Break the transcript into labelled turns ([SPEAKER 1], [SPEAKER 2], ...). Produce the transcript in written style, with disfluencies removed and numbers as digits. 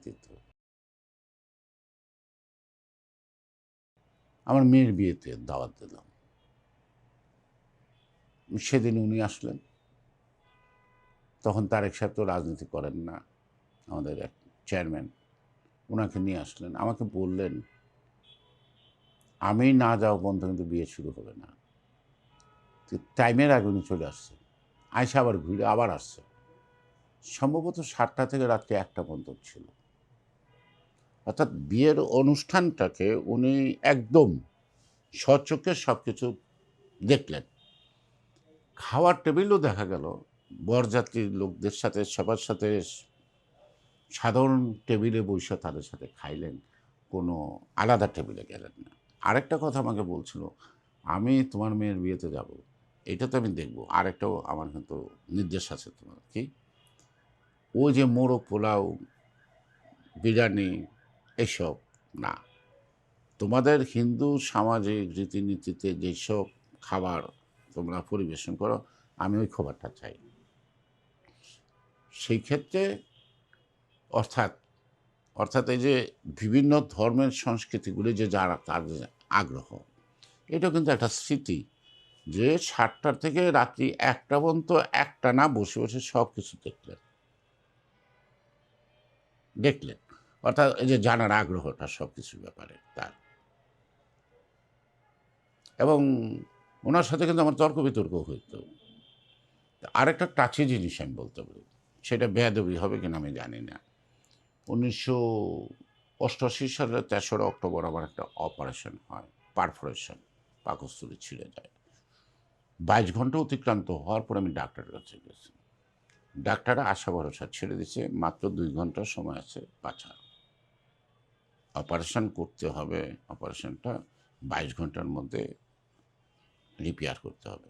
[SPEAKER 1] দিত। আমার মেয়ের বিয়েতে দাওয়াত দিলাম, সেদিন উনি আসলেন। তখন তারেক সাহেব তো রাজনীতি করেন না, আমাদের এক চেয়ারম্যান, ওনাকে নিয়ে আসলেন, আমাকে বললেন আমি না যাওয়া পর্যন্ত কিন্তু বিয়ে শুরু হবে না। টাইমের আগে উনি চলে আসছে, আইসা আবার ঘুরে আবার আসছে। সম্ভবত 7টা থেকে রাত্রি 1টা পর্যন্ত ছিল। অর্থাৎ বিয়ের অনুষ্ঠানটাকে উনি একদম স্বচক্ষে সব কিছু দেখলেন। খাওয়ার টেবিলও দেখা গেল বরযাত্রীর লোকদের সাথে সবার সাথে সাধারণ টেবিলে বসে তাদের সাথে খাইলেন, কোনো আলাদা টেবিলে গেলেন না। আরেকটা কথা আমাকে বলছিল, আমি তোমার মেয়ের বিয়েতে যাব, এটা তো আমি দেখব, আরেকটাও আমার কিন্তু নির্দেশ আছে তোমার, কি ওই যে মোরগ পোলাও, বিরিয়ানি, এসব না। তোমাদের হিন্দু সামাজিক রীতিনীতিতে যেসব খাবার তোমরা পরিবেশন করো, আমি ওই খাবারটা চাই। সেই ক্ষেত্রে অর্থাৎ অর্থাৎ এই যে বিভিন্ন ধর্মের সংস্কৃতিগুলি যে যারা তাদের আগ্রহ, এটা কিন্তু একটা স্মৃতি যে 7টা থেকে রাত্রি 1টা পর্যন্ত একটানা বসে বসে সব কিছু দেখলেন। অর্থাৎ এই যে জানার আগ্রহটা সব কিছুর ব্যাপারে তার। এবং ওনার সাথে কিন্তু আমার তর্ক বিতর্ক হইতো। আরেকটা টাচি জিনিস আমি বলতে পারি, সেটা বেয়াদবি হবে কিনা আমি জানি না। 1988 সালের 3রা অক্টোবর আমার একটা অপারেশন হয়, পারফোরেশন, পাকস্থলী ছিঁড়ে যায়। 22 ঘন্টা অতিক্রান্ত হওয়ার পর আমি ডাক্তারের কাছে গেছি। ডাক্তাররা আশা ভরসা ছেড়ে দিচ্ছে, মাত্র 2 ঘন্টা সময় আছে বাঁচার। অপারেশন করতে হবে, অপারেশনটা 22 ঘন্টার মধ্যে রিপেয়ার করতে হবে।